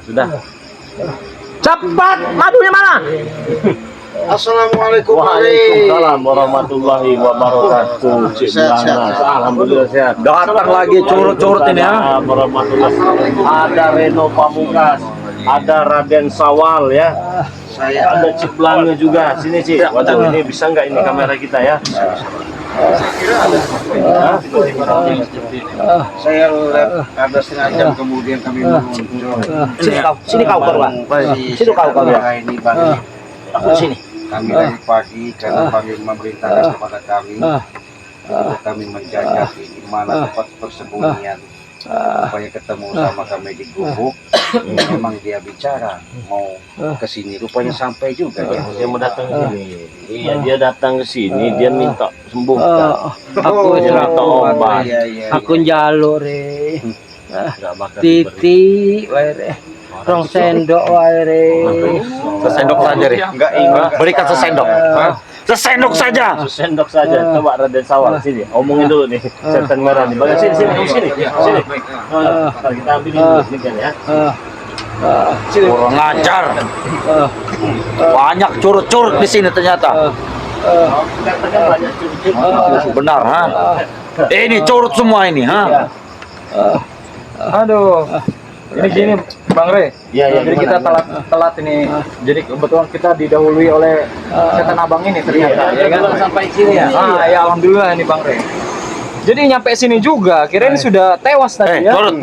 Sudah. Cepat, madunya mana? Assalamualaikum. Waalaikumsalam warahmatullahi wabarakatuh. Sehat. Alhamdulillah sehat. Datang lagi curut-curut ini ya. Warahmatullahi. Ada Reno Pamungkas, ada Raden Sawal ya. Saya Ada Ciplangnya juga. Sini Cik. Waduh, ini bisa nggak ini kamera kita ya? saya lihat ada setengah jam kemudian kami muncul. Sini kau keluar. Sini kau ya. Ini bagi Aku sini. kami dari pagi karena panggil memerintahkan kepada kami untuk kami menjajaki di mana tempat persembunyian supaya ketemu sama kami di gubuk. Memang dia bicara mau ke sini, rupanya sampai juga Dia mau datang ke sini. Iya, dia datang ke sini, dia minta sembuhkan. Aku Dia minta obat. Iya. aku njaluk re. Nggak bakal Titi wae re. Rong sendok wae re. Sesendok saja deh. Enggak ingat. Berikan sesendok. Sesendok saja. Sendok saja. Coba Raden Sawal sini. Omongin dulu nih. Setan merah nih. Bagus sini, sini. Ntar kita ambil dulu ini kan ya. Sini. Kurang ajar. Banyak curut-curut di sini ternyata. Katakan banyak curut-curut. Benar, ha? Ini curut semua ini, ha? Aduh, ini gini Bang Re. Iya, Jadi kita telat ini. Jadi kebetulan kita didahului oleh setan abang ini ternyata. Ya kan? Sampai sini ya. Ya alhamdulillah ini Bang Re. Jadi nyampe sini juga, kirain sudah tewas tadi ya. Curut.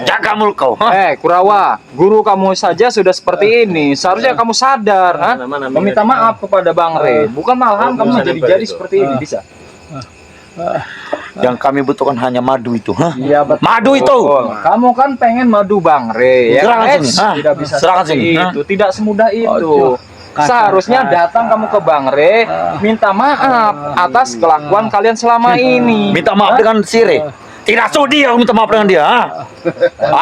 Jaga mulut kau, ha? Kurawa, guru kamu saja sudah seperti ini. Seharusnya kamu sadar, ha? Mana, Meminta maaf kepada Bang Re. Bukan malahan kamu bisa jadi itu. seperti ini, bisa. Yang kami butuhkan hanya madu itu, ha? Iya betul. Madu itu. Kamu kan pengen madu Bang Re, ya? Serangan kan? sini, ha? Tidak bisa Serangan seperti sini, ha? itu. Tidak semudah itu. Aduh. Seharusnya datang kamu ke Bang Re, minta maaf atas kelakuan kalian selama ini. Minta maaf dengan sire. Tidak sudi aku minta maaf dengan dia, ha?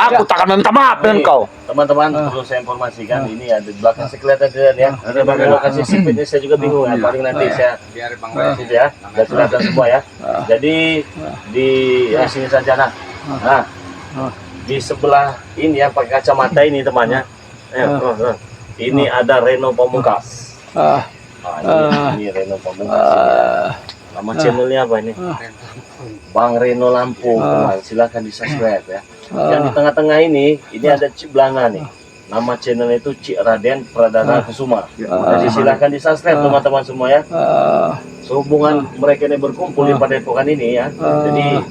Aku takkan meminta maaf dengan kau. Teman-teman, perlu saya informasikan ini ada di belakang saya kelihatan ya. Ini bagian lokasi sipit ini saya juga bingung ya. Paling nanti saya Biar Bang situ ya. Sudah kelihatan semua ya. Jadi di sini saja nah. Nah, di sebelah ini ya pakai kacamata ini temannya. Ini ada Reno Pamungkas. Ini Reno Pamungkas. Nama channelnya apa ini? Bang Reno Lampung. Teman, silakan di subscribe ya. Yang di tengah-tengah ini ada Cik Blanga nih. Nama channel itu Cik Raden Pradana Kusuma. Jadi silakan di subscribe teman-teman semua ya. Sehubungan mereka ini berkumpul di Padepokan ini ya. Jadi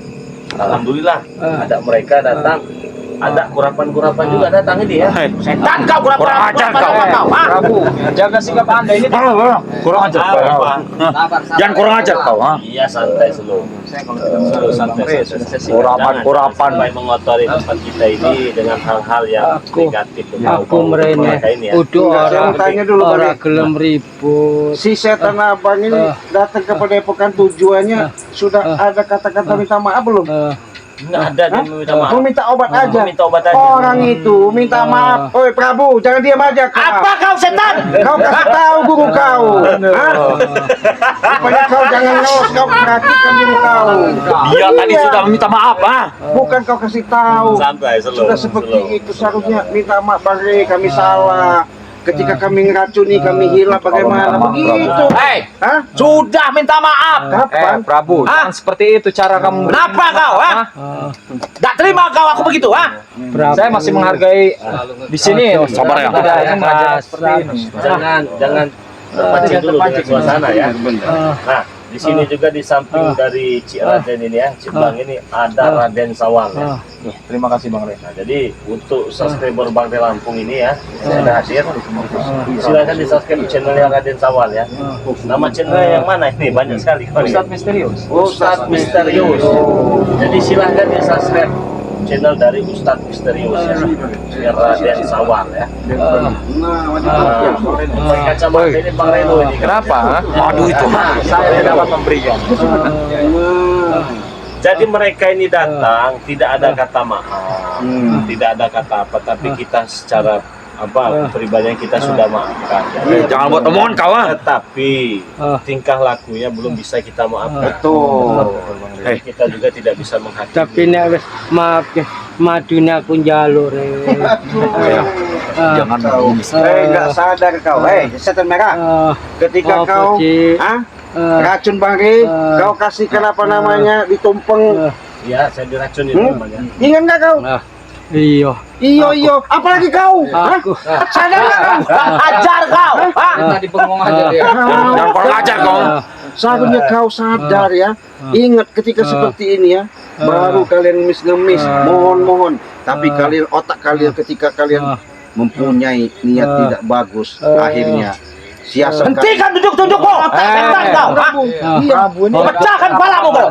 alhamdulillah ada mereka datang. Ada kurapan-kurapan juga datang ini ya. Setan kau kurapan. Kurang ajar kau. Prabu, jaga sikap Anda ini. Kurang ajar kau. Jangan kurang ajar kau, ha? Iya santai slow. Santai. Kurapan. Sampai mengotori tempat kita ini dengan hal-hal yang negatif. Aku merene. Mereka ini ya. Udah Saya mau tanya dulu, Bang Re. orang gelem ribut. Si setan abang ini datang ke Padepokan tujuannya sudah ada kata-kata minta maaf belum? Nggak ada dia meminta maaf. Meminta obat aja. Meminta obat aja. Orang itu minta maaf. Oi Prabu, jangan diam aja kau. Apa kau setan? Kau kasih tahu guru kau. Hah? Rupanya kau jangan ngos, kau perhatikan diri kau. Dia tadi Iya. sudah meminta maaf, ha? Bukan kau kasih tahu. Santai slow. Sudah seperti itu seharusnya minta maaf Bang Re, kami salah. Ketika kami ngeracuni, kami hilang bagaimana begitu? Hei, Hah? sudah minta maaf. Kapan? Prabu, jangan seperti itu cara kamu. Kenapa kau, ha? Gak terima kau aku begitu, ha? Saya masih menghargai di sini. Sabar ya. Tidak ada yang mengajar seperti ini. Jangan terpancing dulu dengan suasana ya. Nah, di sini juga di samping dari Cik Raden ini ya, Cik Blang ini ada Raden Sawal ya. Terima kasih Bang Re. Nah, jadi untuk subscriber Bang Re Lampung ini ya, saya sudah hadir. Silakan di subscribe channelnya Raden Sawal ya. Nama channelnya yang mana ini? Banyak sekali. Ustadz misterius. Ustadz Misterius. Jadi silahkan di subscribe channel dari Ustadz Misterius ya, Raden Sawal ya. Pakai kacamata ini Bang Reno ini. Kenapa? Madu itu, ha? Saya dapat memberikan. Jadi mereka ini datang tidak ada kata maaf, tidak ada kata apa, tapi kita secara kepribadian kita sudah maafkan. Jangan buat omongan kau, ha? Tetapi tingkah lakunya belum bisa kita maafkan. Betul. Jadi kita juga tidak bisa menghakimi. Tapi nek wis maaf ya, madune aku njaluk re. Jangan Nggak sadar kau, setan merah. Ketika Apa, kau, Cik? racun Bangre, kau kasihkan apa namanya ditumpeng. Iya, saya diracun itu namanya. Ingat nggak kau? Iya. Iyo, apalagi kau? Aku Sadar nggak kau? Ajar kau. Tadi bengong aja dia. Jangan kurang ajar kau. Seharusnya kau sadar ya. Ingat ketika seperti ini ya, baru kalian ngemis-ngemis, mohon-mohon. Tapi kalian otak kalian ketika kalian mempunyai niat tidak bagus, akhirnya siasat Hentikan duduk-dudukmu. Setan kau. Prabu ini Pecahkan kepalamu kau.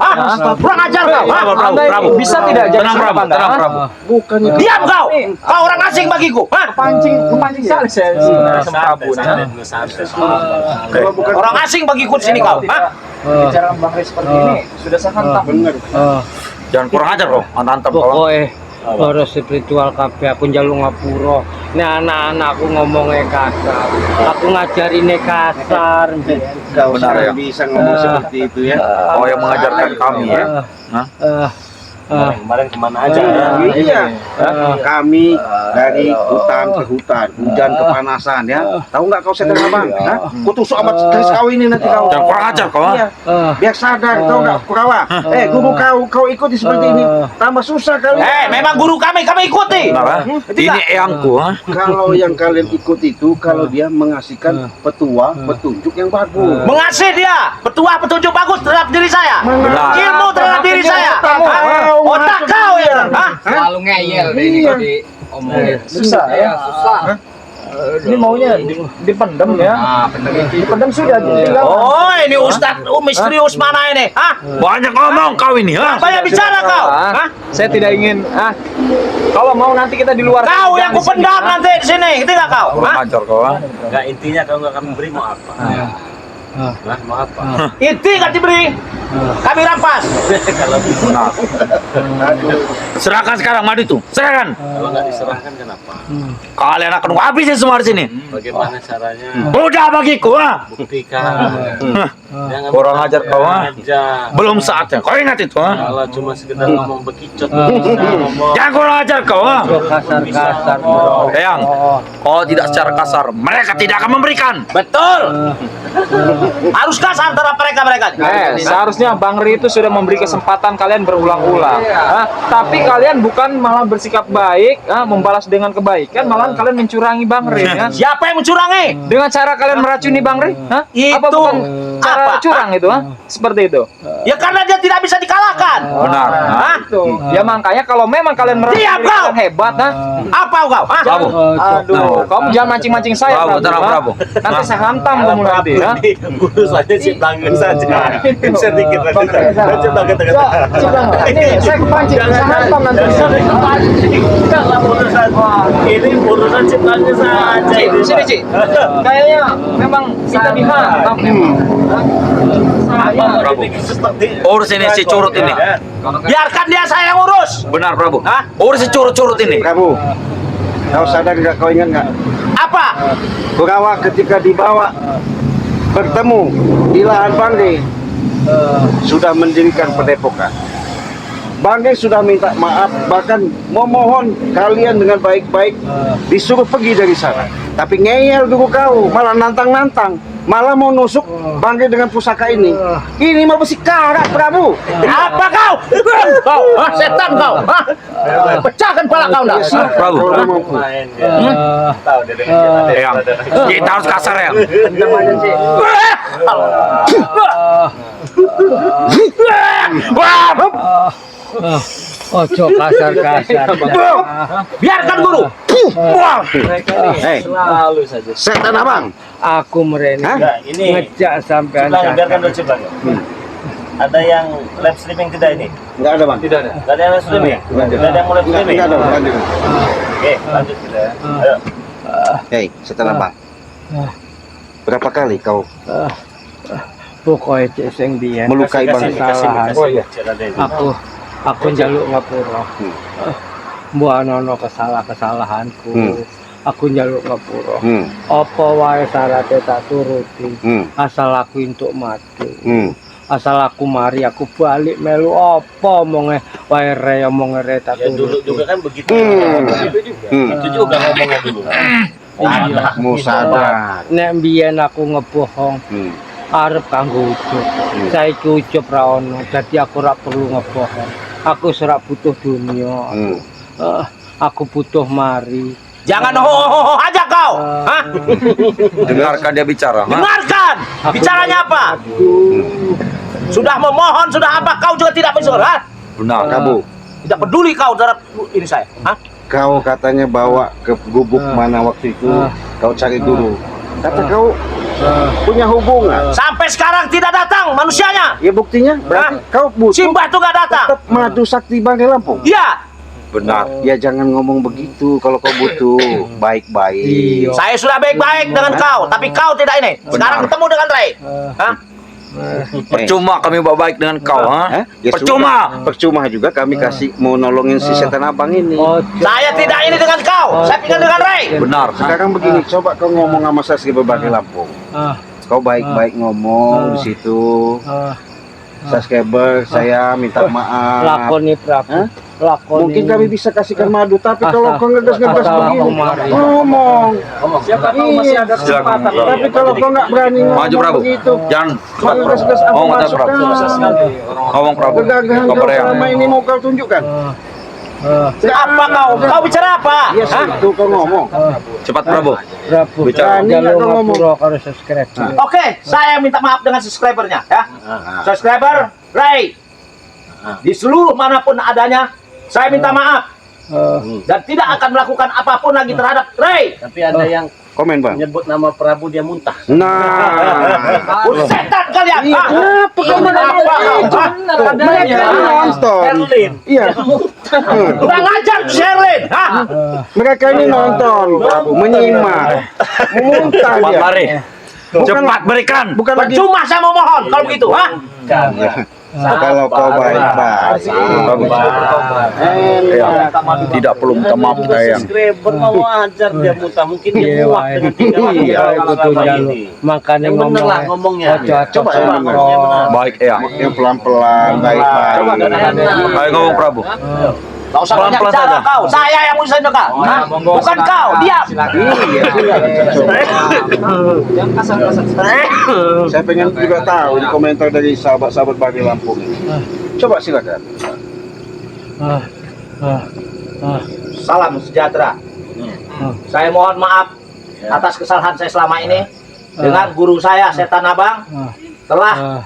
Kurang ajar kau. Prabu. bisa tidak jadi Tenang Prabu, Anda? tenang Prabu. bukannya Diam kau. Kau orang asing bagiku. Kepancing salah saya sebenarnya sama Prabu. kalau bukan Orang asing bagiku di sini kau. Bicara Bang Rey seperti ini sudah saya hantam. benar. Jangan kurang ajar kau. Mantap kau. pokoknya orang spiritual kabeh aku njaluk ngapura. Nek anak-anakku ngomongnya kasar, aku ngajarinnya kasar. Kau Benar, sekarang ya. bisa ngomong seperti itu ya. Kau yang mengajarkan kami ya. Hah? Kemarin kemana aja ya? Iya, kami dari hutan ke hutan, hujan kepanasan ya. Tahu nggak kau setan abang? Hah? Ku tusuk amat garis kau ini nanti kau. Jangan kurang ajar kau. Iya. Biar sadar tahu nggak Kurawa? Guru kau ikuti seperti ini, tambah susah kali. Memang guru kami ikuti. Kenapa? Ini eyangku. Hah? Kalau yang kalian ikuti itu, kalau dia mengasihkan petunjuk yang bagus. Mengasih dia petunjuk bagus terhadap diri saya. Benar. Ilmu terhadap diri saya. Otak kau ya. Selalu ngeyel deh ini kalau diomongin. Susah ya, susah. Ini maunya dipendam ya. Dipendam sudah tinggal. Oh, ini Ustadz misterius mana ini? Banyak ngomong kau ini. Hah? Banyak bicara kau. Saya tidak ingin. Kalau mau nanti kita di luar. Kau yang kupendam nanti di sini, ngerti nggak kau? Kurang ajar kau. Enggak, intinya kalau nggak kami beri mau apa? Mau apa? Inti nggak diberi, kami rampas. Kalau Benar. Serahkan sekarang madu itu. Serahkan. nggak diserahkan kenapa? Kalian akan habisin semua di sini. Bagaimana caranya? Mudah bagiku. Buktikan. Jangan Kurang ajar kau. aja. Belum saatnya. Kau ingat itu. Kalau cuma sekedar ngomong bekicot, ngomong Jangan kurang ajar kau. Kasar-kasar bro. Eyang, kau tidak secara kasar. Mereka tidak akan memberikan. betul. Harus kasar antara mereka. Seharusnya Bang Rey itu sudah memberi kesempatan kalian berulang-ulang. Tapi kalian bukan malah bersikap baik, membalas dengan kebaikan, malah kalian mencurangi Bang Rey. Siapa yang mencurangi? Dengan cara kalian meracuni Bang Rey? Apa Itu. bukan cara Apa? curang itu? Seperti itu. Ya karena dia tidak bisa dikalahkan. Benar. Ya makanya kalau memang kalian meracuni Diam, kau! kalian hebat, Apa kau? Prabu. Aduh, kamu jangan mancing-mancing saya, Prabu, tenang, Prabu. Nanti saya hantam kamu nanti, ya. Guru saja ciptangan saja. Sedikit lagi. Ini saya kepancing, saya hantam nanti. Ini urusan ciptangan saja. Sini, Ci. Kayaknya memang kita dihantam memang. Prabu. Urus ini si curut ini. Biarkan dia saya yang urus. Benar Prabu. Hah? Urus si curut-curut ini. Prabu, kau sadar nggak? Kau ingat nggak? Apa? Kurawa ketika dibawa bertemu di lahan Bangre sudah mendirikan padepokan. Bangre sudah minta maaf, bahkan memohon kalian dengan baik-baik disuruh pergi dari sana. Tapi ngeyel dulu kau, malah nantang-nantang, malah mau nusuk Bangre dengan pusaka ini. Ini mau besi karat, Prabu. Apa kau? Kau, setan kau. Pecahkan kepala kau dah. Prabu. Kalau mampu. Tahu dia Eyang, kita harus kasar ya. Ojo kasar-kasar. Biarkan guru. Hei, Selalu saja. setan abang. Aku mereni Hah? Ini ngejak sampean Ciplang, biarkan dulu cakap. Ciplang. Ada yang live streaming tidak ini? Enggak ada bang. Tidak ada. Tidak ada yang live streaming? Tidak ada yang mau live streaming? Enggak ada. Lanjut. Oke, lanjut kita ya. Ayo. Hei, setan abang. Berapa kali kau Pokoknya cek sing biyen melukai Bangre? kesalahan. Oh, iya. Aku njaluk ngapura. Mbok ana kesalahanku. Aku njaluk ngapura. Apa wae syaratnya tak turuti. Asal aku entuk mati. asal aku mari aku balik melu apa omonge wae re omonge tak Ya dulu juga kan begitu. Itu juga ngomongnya dulu. Anakmu sadar. nek mbiyen aku ngebohong arep kanggo ujub saiki ujub ra ono dadi aku ora perlu ngebohong aku ora butuh dunia aku butuh mari. Jangan ho aja kau. Hah? Dengarkan dia bicara. Dengarkan. Bicaranya apa? Sudah memohon, sudah apa? Kau juga tidak mensuruh. Benar. Kamu, Tidak peduli kau terhadap ini saya. Hah? kau katanya bawa ke gubuk mana waktu itu, kau cari guru. Kata kau punya hubungan. Sampai sekarang tidak datang manusianya. Ya buktinya berarti kau butuh Simbah tuh gak datang. tetap madu sakti Bangkai Lampung. Iya. Benar. Ya jangan ngomong begitu kalau kau butuh baik-baik. Saya sudah baik-baik dengan kau, tapi kau tidak ini. Sekarang ketemu dengan Ray. Hah? Percuma kami baik dengan kau, ha? Ya Percuma. sudah. Percuma juga kami kasih mau nolongin si setan abang ini. Saya tidak ini dengan kau. Saya pikir dengan Ray. Benar. Sekarang begini, coba kau ngomong sama saya sebagai Bangkai Lampung. Kau baik-baik ngomong di situ. Subscriber, saya minta maaf. Lakoni Prabu. Lakoni. Mungkin kami bisa kasihkan madu, tapi kalau kau ngegas-ngegas begini, ngomong. Siapa tahu masih ada kesempatan. Tapi kalau kau nggak berani Maju ngomong Prabu. begitu, Jangan kau ngegas-ngegas aku ngomong masuk Prabu. Ngomong Prabu. Kegagahan Kau kau yang selama ini mau kau tunjukkan. Apa kau? Kau bicara apa? Iya, itu kau ngomong. cepat Prabu. Prabu. Bicara. Berani nggak kau ngomong? Ngapura karo subscribe. Oke, saya minta maaf dengan subscribernya ya. Subscriber Ray. Di seluruh manapun adanya, saya minta maaf dan tidak akan melakukan apapun lagi terhadap Ray. Tapi ada yang Komen bang. nyebut nama Prabu dia muntah. Nah, Setan kalian. iya, Ah. kenapa kau mereka nonton? Erlin. Iya, Kurang ajar Sherlin. Hah? mereka ini nonton, Prabu, menyimak, memuntah Cepat dia. lari. Cepat berikan. Bukan lagi. Percuma saya mau mohon kalau begitu, ha? Kalau kau baik-baik. Tidak perlu minta maaf sayang. Subscriber mau ajar dia muntah, mungkin dia muak dengan tingkah Iya, laku ini. Makanya Yang bener lah ngomongnya. Coba yang bener. Baik ya. Yang pelan-pelan, baik-baik. Ayo ngomong Prabu. Gak usah banyak Pelan-pelan bicara saja. kau. Saya yang mau dengar. Bukan kau. Diam. Iya, saya pengen juga tahu di komentar dari sahabat-sahabat Bangkai Lampung ini. Coba silakan. Salam sejahtera. Saya mohon maaf atas kesalahan saya selama ini dengan guru saya Setan Abang telah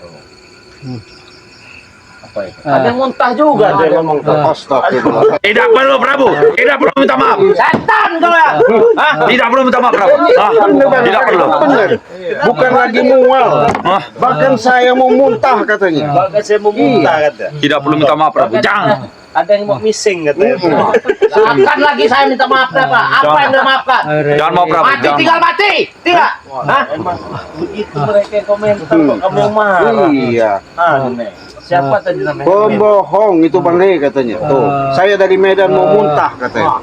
ada yang muntah juga dia ngomong tuh. Astagfirullah. Tidak perlu Prabu. Tidak perlu minta maaf. Setan kau ya. Hah? Tidak perlu minta maaf Prabu. Tidak perlu. Benar. Bukan lagi mual. Bahkan saya mau muntah katanya. Bahkan saya mau muntah kata. Tidak perlu minta maaf Prabu. Jangan. Ada yang mau missing katanya. Akan lagi saya minta maaf apa? Apa yang dimaafkan? Jangan mau Prabu. Mati Jangan. tinggal mati. Tidak. Hah? Emang begitu mereka yang komentar kok kamu yang marah. Iya. Aneh. Siapa tadi namanya? Pembohong itu Bang Rey katanya. Tuh, saya dari Medan mau muntah katanya.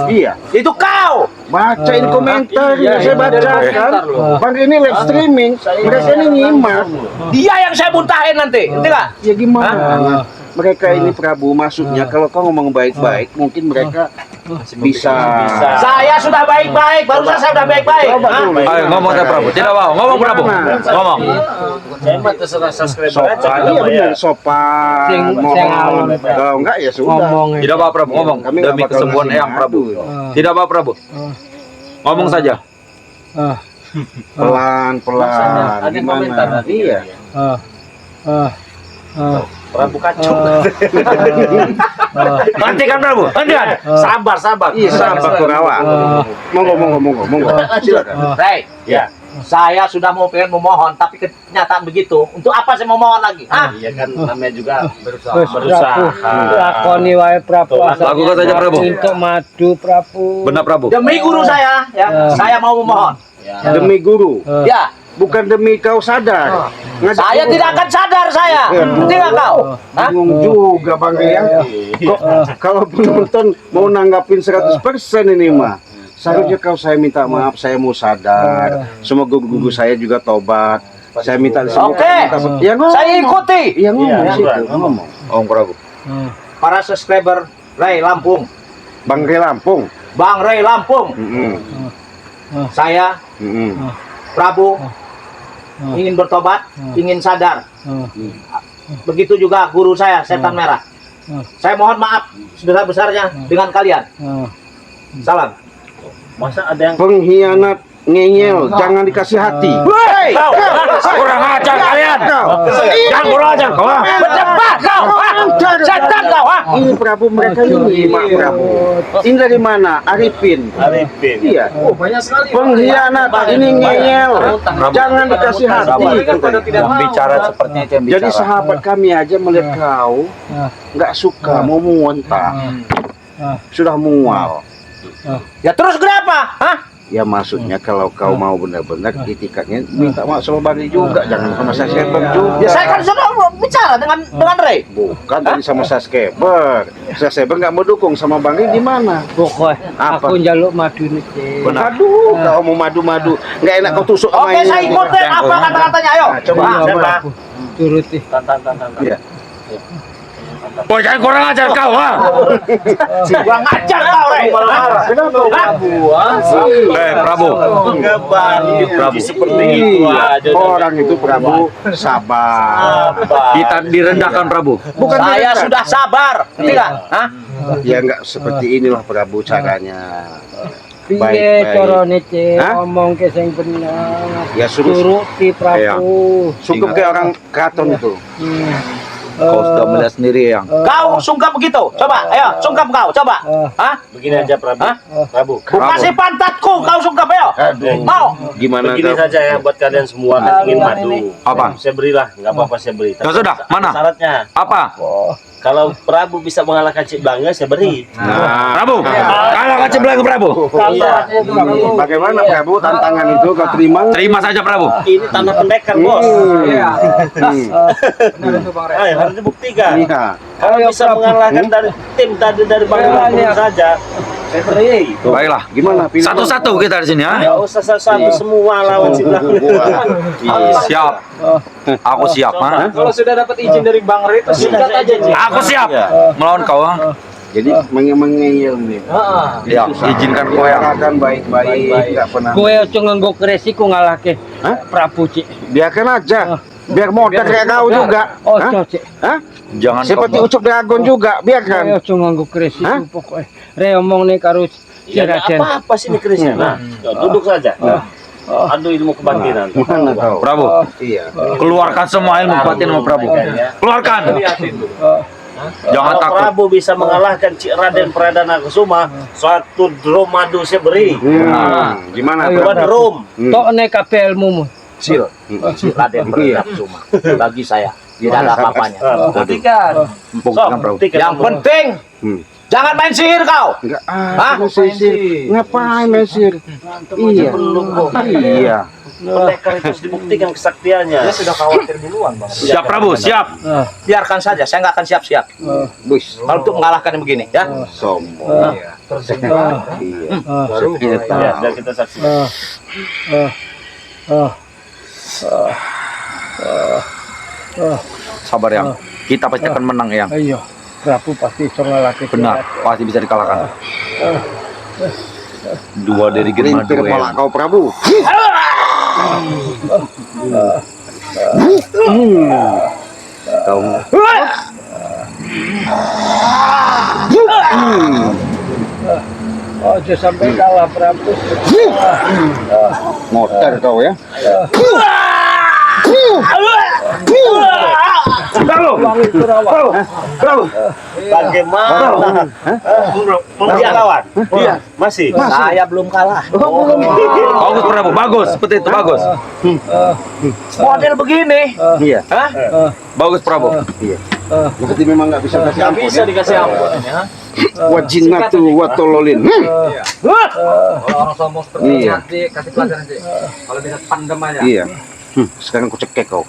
Iya. Itu kau. Bacain komentar yang saya bacakan. Bang Rey ini live streaming. Mereka ini nyimak. Dia yang saya muntahin nanti. Ngerti nggak? Ya gimana? Mereka ini Prabu maksudnya kalau kau ngomong baik-baik mungkin mereka bisa. Saya sudah baik-baik. Barusan saya sudah baik-baik. Coba Hah? dulu. Ayo ngomong saya Prabu. Tidak mau. Ngomong Prabu. Ngomong. Saya mah terserah subscriber aja Sopan, kita iya bayar. benar, sopan, Sing- mohon. sing alon. Kalau enggak ya sudah. Ngomongnya. Tidak apa Prabu. Ngomong. Kami nggak Demi bakal kesembuhan ngasih Eyang Prabu. madu. Tidak apa Prabu. Ngomong saja. Pelan-pelan. Ada yang komentar Gimana? tadi. Iya. Prabu kacau. Hentikan Prabu. Hentikan. Sabar, sabar. Iya, sabar Kurawa. Monggo. Silakan. Ray, Ya. saya sudah mau pengen memohon, tapi kenyataan begitu. Untuk apa saya mau mohon lagi? Hah? Iya kan namanya juga berusaha. Prabu. Lakoni wae Prabu. Lakukan saja, Prabu. Untuk madu Prabu. Benar Prabu. Demi guru saya, ya, saya mau memohon. Demi guru, Ya, bukan demi kau sadar. Ngajak saya guru. tidak akan sadar saya. Tidak kau. Hah? Bingung juga Bang Rey ya. Kok kalau penonton mau nanggapin 100% ini mah. Seharusnya kau saya minta maaf, saya mau sadar. Semua guru-guru saya juga tobat. Saya minta Oke. Ya ngomong. Saya ikuti. Ya ngomong. Iya, situ, ngomong. ngomong. Om Prabu. Para subscriber Ray Lampung, Bang Ray Lampung. Bang Ray Lampung, saya Prabu ingin bertobat, ingin sadar. Begitu juga guru saya, Setan Merah. Saya mohon maaf sebesar-besarnya dengan kalian. Salam. Masa ada yang Pengkhianat ngeyel, jangan dikasih hati. Hei, Kurang ajar kalian. jangan kurang ajar kau. Berdebat kau. Setan kau. Ini Prabu mereka ini, Mak Prabu. Ini dari mana? Arifin. Arifin? Iya. Oh, banyak sekali. Pengkhianat ini ngeyel, jangan dikasih hati. Bicara seperti itu yang Jadi sahabat kami aja melihat kau nggak suka, mau muntah, sudah mual. Ya terus kenapa? Hah? Ya maksudnya kalau kau mau benar-benar itikadnya minta maaf sama Bang Ray juga, jangan sama subscriber juga. Ya saya kan sudah bicara dengan Ray. Bukan tadi sama subscriber. Subscriber nggak mau dukung sama Bang Ray gimana? Pokoknya Apa? aku njaluk madu nih, Cik. Aduh, kau mau madu-madu, nggak enak kau tusuk sama Oke, ini. saya ikutin apa kata-katanya. Ayo. Nah, coba. Iya, Siapa? Prabu. Turuti. Tan. Iya. Oh, jangan kurang ajar kau, ha? Gua ngajar kau, Ray. Prabu. Prabu seperti itu aja. Orang itu Prabu sabar. Kita direndahkan, Prabu. Bukan Saya direndahkan. sudah sabar. Tidak? Hah? Ya nggak seperti inilah Prabu caranya. Piye Baik. carane, Cik? Hah? Ngomong ke sing bener. Ya suruh Turuti Prabu. cukup kayak orang keraton itu. Kau sudah melihat sendiri, yang. Kau sungkap begitu? Coba, ayo, sungkap kau, coba. Hah? Begini aja Prabu. Hah? Prabu. Kasih pantatku, kau sungkap, ayo. Mau? Gimana Begini kau? saja ya buat kalian semua kan ingin madu. Apa? Saya berilah, nggak apa-apa saya beri. Ya sudah, mana? Syaratnya. Apa? Kalau Prabu bisa mengalahkan Cik Bangga, saya beri. Nah, Prabu. Kalau kau ceblak Prabu. Iya. bagaimana Prabu tantangan itu kau terima? Terima saja, Prabu. Ini tanah pendekar, Bos. Hmm. Ayo, harus dibuktikan. Iya. Kalau bisa mengalahkan dari tim tadi dari Bang Lampung saja, saya beri. Baiklah. Gimana? Pilih Satu-satu kita di sini, ha? Ya usah satu semua lawan Cik Bangga. Siap. Aku siap, ha? Kalau sudah dapat izin dari Bang Ray itu singkat aja, Cik. Aku siap melawan kau, ha? Jadi mengeyel nih. Ya, izinkan kau yang akan baik-baik, nggak pernah. Kowe aja nganggo resiko ngalahke Hah? Prabu, Cik. Biarkan aja. Biar modal kayak kau juga. Oh, Hah? Cik. Hah? jangan Seperti kau. Ucup Dragon juga, Kowe biarkan. aja nganggo resiko Hah? pokoke. Re omong nih karo Ya nggak Raden. apa-apa sih ini Krisnya. Nah, duduk saja. Aduh ilmu kebangkitan. Mana kau? Prabu, Iya. keluarkan semua ilmu batin sama Prabu. Keluarkan. Jangan Kalau takut. Prabu bisa mengalahkan Cik Raden Pradana Kusuma, suatu drum madu saya beri. Gimana Ayo, Dua Prabu? drum. Tok nek kabeh ilmumu. Sil. Raden Iya. Cuma. Bagi saya tidak ada apa-apanya. Buktikan. Buktikan, Prabu. Buktikan. Yang penting jangan main sihir kau. Enggak Hah? mesir. Ngapain mesir? Iya. Iya. pendekar itu harus dibuktikan kesaktiannya. Dia sudah khawatir duluan, Bang. Siap, Prabu, siap. Biarkan saja, saya nggak akan siap-siap. Bus. Kalau untuk mengalahkan yang begini, ya. Sombong. Iya. Kita Ya, tahu. biar kita saksikan. Sabar, yang. Kita pasti akan menang, yang. Ayo, Prabu pasti iso ngalahke. Benar, pasti bisa dikalahkan. Dua dari Germa Rintir dua, pala yang. kau Prabu. Kau Oh, aja sampai kalah Prabu. motor kau ya. Wangi Surawa. Bagaimana? Dia lawan? Iya. Masih? Saya belum kalah. Bagus, Prabu, bagus. Seperti itu, bagus. Model begini. Iya. Hah? Bagus, Prabu. Iya. Berarti memang nggak bisa kasih ampun. Bisa Ya? dikasih ampun ini, ha? Wajinatu watololin. Orang sombong seperti ini Iya. dikasih pelajaran, Cik. Kalau bisa pandem aja. Iya. Sekarang ku cekek kau.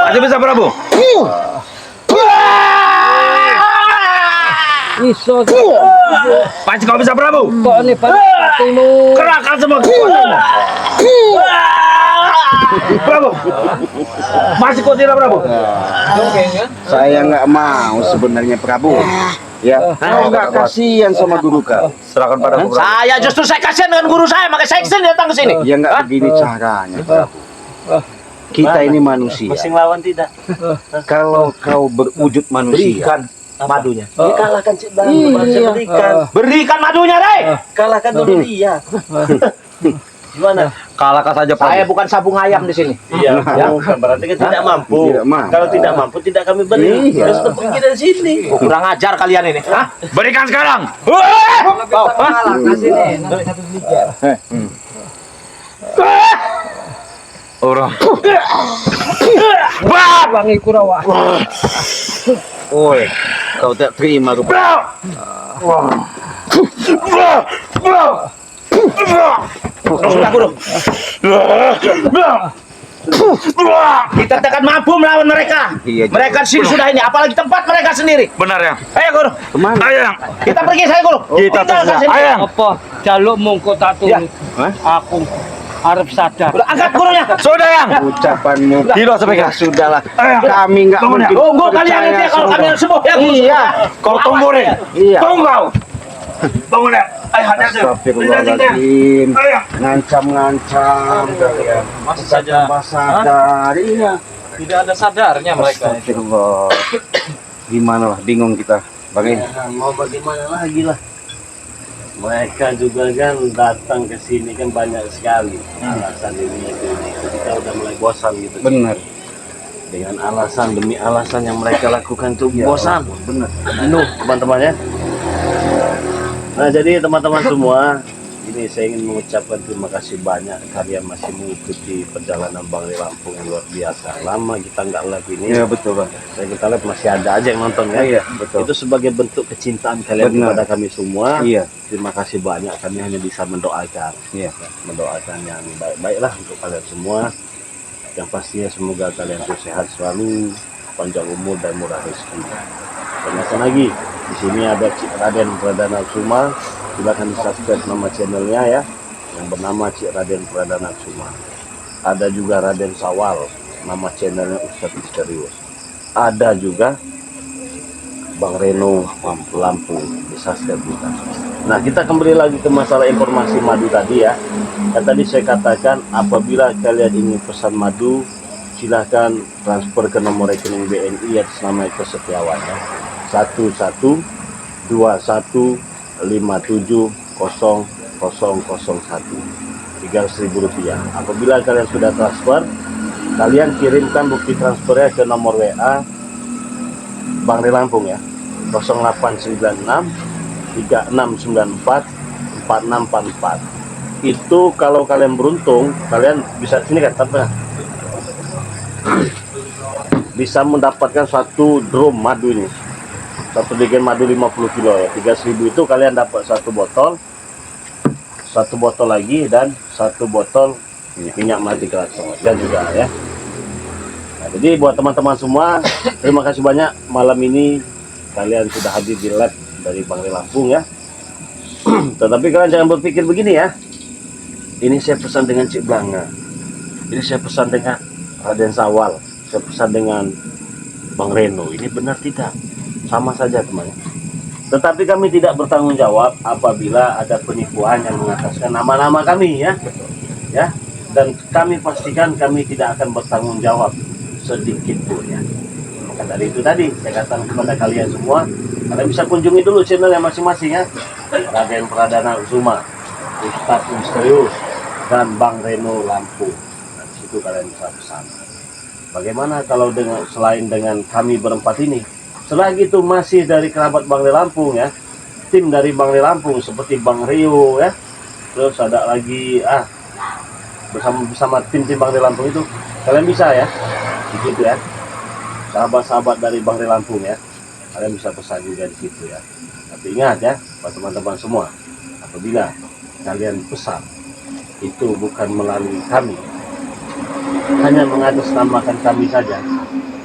Masih bisa, Prabu. bisa. Pasti kau bisa Prabu. Kok ini hatimu. Kerahkan semua kekuatanmu. Prabu. Masih kau tidak Prabu? Saya nggak mau sebenarnya Prabu. Ya, kau nggak kasihan sama guru kau. Serahkan padaku Prabu. Saya justru saya kasihan dengan guru saya, makanya saya kesini datang ke sini. Ya nggak begini caranya Prabu. Kita ini manusia. Masing lawan tidak. Kalau kau berwujud manusia, Berikan madunya. Dia kalahkan Cik Bang. Iya. Berikan. Berikan madunya, Rey. Kalahkan dulu dia. Gimana? Kalahkan saja Saya Prabu. bukan sabung ayam di sini. Iya, bukan berarti kan tidak mampu. Tidak mampu. Kalau tidak mampu tidak kami beri. Iya. Terus pergi dari sini. Kurang ajar kalian ini. Hah? Berikan sekarang. Orang. Wangi Kurawa. oi, kau tak terima rupanya. Sudah guru. Kita takkan mampu melawan mereka. Iya, Mereka sini sudah ini, apalagi tempat mereka sendiri. Benar ya. Ayo guru, Kemana? Ayo yang. kita pergi saya guru. Kita Tinggalkan terserah. sini. Ayo yang. Apa jalukmu kok tak turut? Hah? Aku harap sadar. Udah, angkat gurunya. Sudah yang. Ucapanmu. Tidak sampai Ya sudahlah. Ayo. Kami nggak Tunggu, mungkin. Tunggu kalian percaya nanti kalau sama kami sembuh ya. guru. Iya. Kau tunggu nih. Iya. Tunggu. Tunggu nih. Ayo hadir. Astagfirullahaladzim. Ayo. Ngancam-ngancam kalian. Masih saja Sadar. Iya. tidak ada sadarnya mereka. Astagfirullah. Gimana lah, bingung kita. Bagaimana? Ya, mau bagaimana lagi lah. Mereka juga kan datang ke sini kan banyak sekali alasan ini itu. Kita udah mulai bosan gitu. Benar. Dengan alasan demi alasan yang mereka lakukan tuh Ya, bosan. benar. Jenuh teman-teman ya. Nah jadi teman-teman semua, ini saya ingin mengucapkan terima kasih banyak kalian masih mengikuti perjalanan Bang Ri Lampung yang luar biasa. Lama kita nggak live ini. Iya betul Bang. Saya kita live masih ada aja yang nonton ya. Iya betul. Itu sebagai bentuk kecintaan kalian Benar. kepada kami semua. Iya. Terima kasih banyak. Kami hanya bisa mendoakan. Iya. Mendoakan yang baik-baiklah untuk kalian semua. Yang pastinya semoga kalian tuh sehat selalu, panjang umur dan murah rezeki. Dan lagi, di sini ada Cik Raden Pradana Kusuma. Silakan di-subscribe nama channelnya ya, yang bernama Cik Raden Pradana Kusuma. Ada juga Raden Sawal, nama channelnya Ustadz Misterius. Ada juga Bang Reno Lampung, di-subscribe juga. Nah, kita kembali lagi ke masalah informasi madu tadi ya. Yang tadi saya katakan, apabila kalian ingin pesan madu, silahkan transfer ke nomor rekening BNI atas nama Eko Setiawan ya. 1121570001. Rp300.000. Apabila kalian sudah transfer, kalian kirimkan bukti transfernya ke nomor WA Bang Ri Lampung ya. 0896 3694 4644. Itu kalau kalian beruntung, kalian bisa sini kan tengah. Bisa mendapatkan satu drum madu ini. Satu degen madu 50 kilo ya. 3.000 itu kalian dapat satu botol lagi dan satu botol minyak mati kelakson dan juga ya. Nah, jadi buat teman-teman semua, terima kasih banyak malam ini kalian sudah hadir di live dari Bang Ri Lampung ya. Tetapi kalian jangan berpikir begini ya. Ini saya pesan dengan Cik Blanga. Ini saya pesan dengan Raden Sawal. Saya pesan dengan Bang Reno. Ini benar tidak? Sama saja teman. Tetapi kami tidak bertanggung jawab apabila ada penipuan yang mengataskan nama-nama kami ya. Ya. Dan kami pastikan kami tidak akan bertanggung jawab sedikit pun ya. Maka dari itu tadi saya katakan kepada kalian semua, kalian bisa kunjungi dulu channel yang masing-masing ya. Raden Pradana Kusuma, Ustadz Misterius, dan Bang Reno Lampung. Nah, di situ kalian bisa pesan. Bagaimana kalau selain dengan kami berempat ini, selagi itu masih dari kerabat Bang Ri Lampung ya, tim dari Bang Ri Lampung seperti Bang Rio ya, terus ada lagi bersama tim Bang Ri Lampung itu, kalian bisa ya, begitu ya, sahabat-sahabat dari Bang Ri Lampung ya, kalian bisa pesan juga di situ ya. Tapi ingat ya, buat teman-teman semua, apabila kalian pesan itu bukan melalui kami, hanya mengatasnamakan kami saja,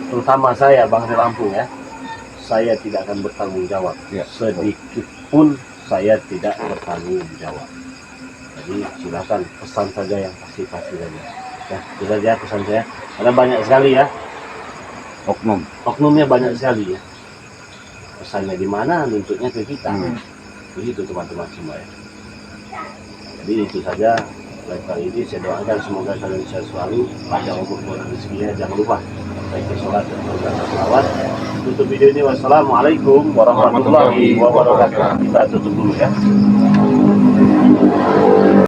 terutama saya Bang Ri Lampung ya. saya tidak akan bertanggung jawab. Ya. Sedikit pun saya tidak bertanggung jawab. Jadi silakan pesan saja yang pasti-pasti saja. Ya, itu saja pesan saya. Karena banyak sekali ya, oknumnya banyak sekali ya. Pesannya di mana, nuntutnya ke kita. Begitu teman-teman semua ya. Jadi itu saja. Baik, kali ini saya doakan semoga kalian sehat selalu, panjang umur dan rezekinya. Jangan lupa baik sholat dan selawat. Tutup video ini, wassalamualaikum warahmatullahi wabarakatuh. Kita tutup dulu ya.